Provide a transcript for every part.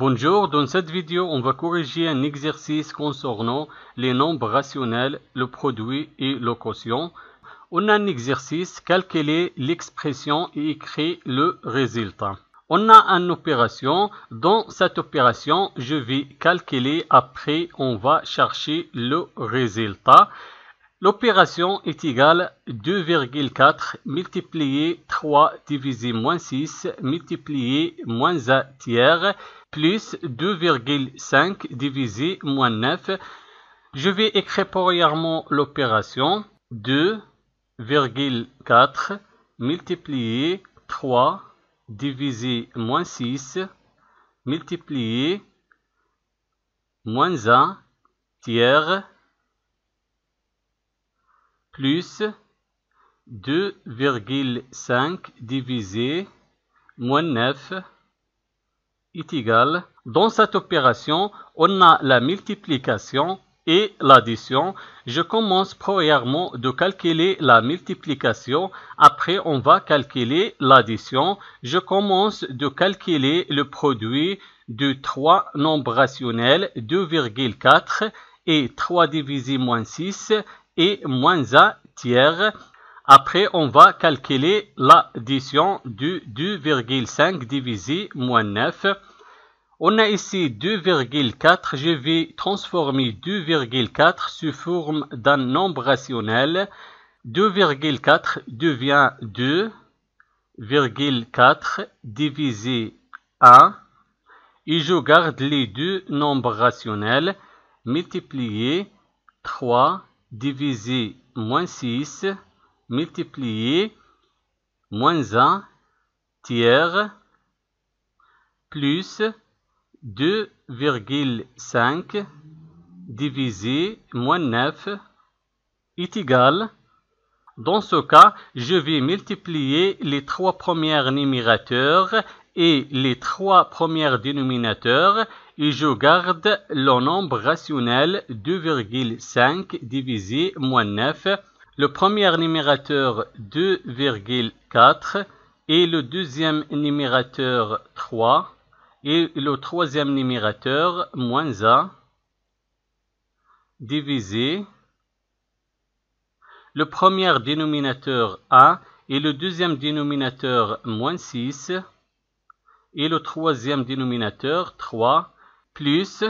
Bonjour, dans cette vidéo, on va corriger un exercice concernant les nombres rationnels, le produit et le quotient. On a un exercice, calculer l'expression et écrire le résultat. On a une opération, dans cette opération, je vais calculer, après on va chercher le résultat. L'opération est égale 2,4 multiplié 3 divisé moins 6 multiplié moins 1 tiers plus 2,5 divisé moins 9. Je vais écrire premièrement l'opération 2,4 multiplié 3 divisé moins 6 multiplié moins 1 tiers plus 2,5 divisé moins 9 est égal. Dans cette opération, on a la multiplication et l'addition. Je commence premièrement de calculer la multiplication. Après, on va calculer l'addition. Je commence de calculer le produit de trois nombres rationnels, 2,4 et 3 divisé moins 6 et moins 1 tiers. Après, on va calculer l'addition de 2,5 divisé moins 9. On a ici 2,4. Je vais transformer 2,4 sous forme d'un nombre rationnel. 2,4 devient 2,4 divisé 1. Et je garde les deux nombres rationnels multipliés 3 divisé moins 6 multiplié moins 1 tiers plus 2,5 divisé moins 9 est égal. Dans ce cas, je vais multiplier les trois premiers numérateurs et les trois premiers dénominateurs et je garde le nombre rationnel 2,5 divisé moins 9. Le premier numérateur 2,4 et le deuxième numérateur 3 et le troisième numérateur moins 1 divisé le premier dénominateur 1 et le deuxième dénominateur moins 6 et le troisième dénominateur 3 plus,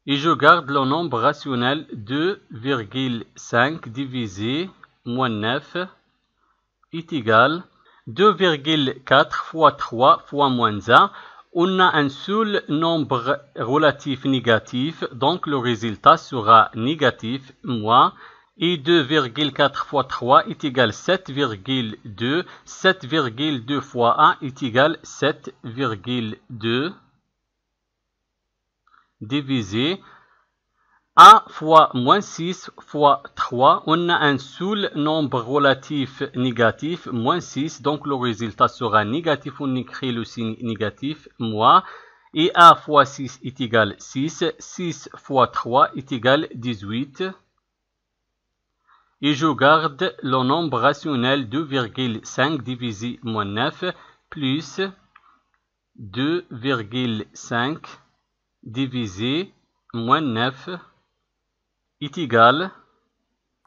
et je garde le nombre rationnel 2,5 divisé moins 9 est égal 2,4 fois 3 fois moins 1. On a un seul nombre relatif négatif, donc le résultat sera négatif, moins. Et 2,4 fois 3 est égal 7,2. 7,2 fois 1 est égal 7,2 divisé 1 fois moins 6 fois 3. On a un seul nombre relatif négatif, moins 6. Donc le résultat sera négatif. On écrit le signe négatif, moins. Et 1 fois 6 est égal 6. 6 fois 3 est égal 18. Et je garde le nombre rationnel 2,5 divisé moins 9 plus 2,5 divisé moins 9 est égal.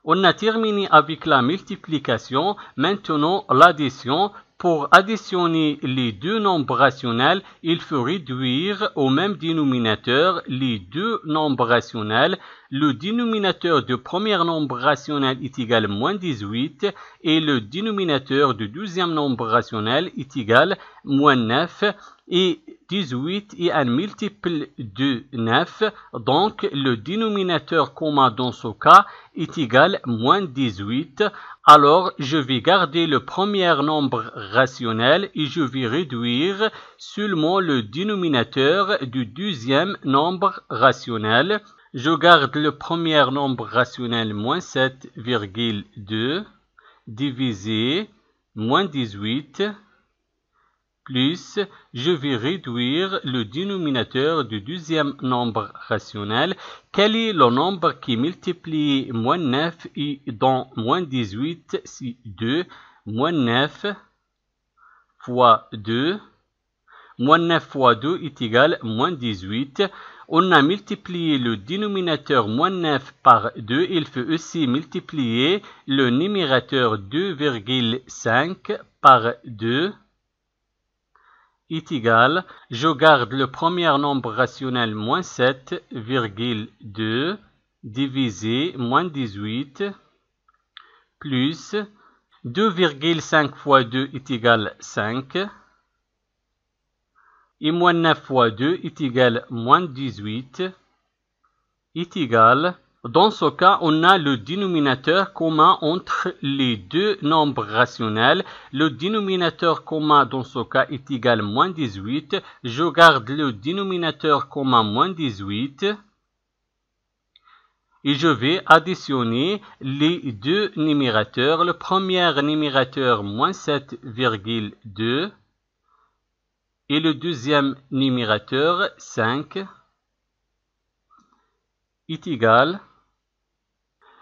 On a terminé avec la multiplication. Maintenant l'addition. Pour additionner les deux nombres rationnels, il faut réduire au même dénominateur les deux nombres rationnels. Le dénominateur du premier nombre rationnel est égal à moins 18 et le dénominateur du deuxième nombre rationnel est égal à moins 9. Et 18 est un multiple de 9. Donc le dénominateur commun dans ce cas est égal à moins 18. Alors, je vais garder le premier nombre rationnel et je vais réduire seulement le dénominateur du deuxième nombre rationnel. Je garde le premier nombre rationnel moins 7,2 divisé moins 18 plus, je vais réduire le dénominateur du deuxième nombre rationnel. Quel est le nombre qui multiplie moins 9 et dans moins 18, c'est 2. Moins 9 fois 2. Moins 9 fois 2 est égal à moins 18. On a multiplié le dénominateur moins 9 par 2. Il faut aussi multiplier le numérateur 2,5 par 2 est égal, je garde le premier nombre rationnel moins 7,2 divisé moins 18 plus 2,5 fois 2 est égal à 5 et moins 9 fois 2 est égal à moins 18 est égal. Dans ce cas, on a le dénominateur commun entre les deux nombres rationnels. Le dénominateur commun dans ce cas est égal à moins 18. Je garde le dénominateur commun moins 18. Et je vais additionner les deux numérateurs. Le premier numérateur, moins 7,2. Et le deuxième numérateur, 5, est égal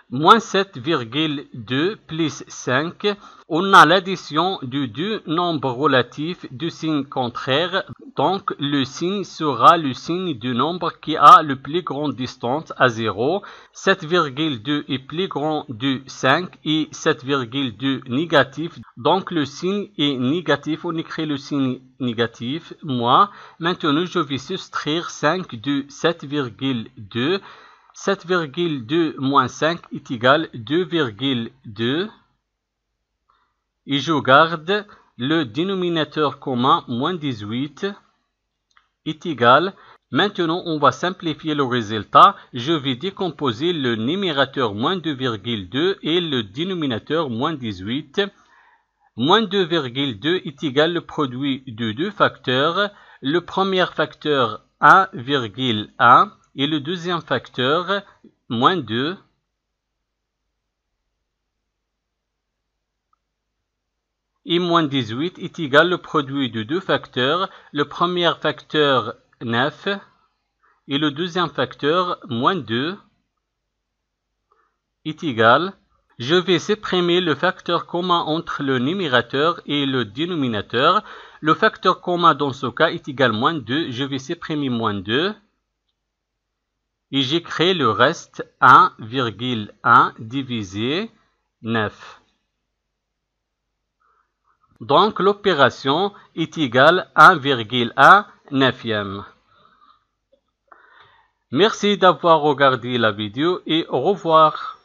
moins 7,2 plus 5, on a l'addition de deux nombres relatifs de signe contraire, donc le signe sera le signe du nombre qui a le plus grande distance à 0. 7,2 est plus grand de 5 et 7,2 négatif, donc le signe est négatif, on écrit le signe négatif, moi. Maintenant, je vais soustraire 5 de 7,2. 7,2 moins 5 est égal à 2,2 et je garde le dénominateur commun moins 18 est égal. Maintenant, on va simplifier le résultat. Je vais décomposer le numérateur moins 2,2 et le dénominateur moins 18. Moins 2,2 est égal au produit de deux facteurs. Le premier facteur 1,1 et le deuxième facteur, moins 2. Et moins 18 est égal au produit de deux facteurs. Le premier facteur, 9. Et le deuxième facteur, moins 2, est égal. Je vais supprimer le facteur commun entre le numérateur et le dénominateur. Le facteur commun dans ce cas est égal à moins 2. Je vais supprimer moins 2. Et j'écris le reste 1,1 divisé 9. Donc l'opération est égale à 1,1 neuvième. Merci d'avoir regardé la vidéo et au revoir.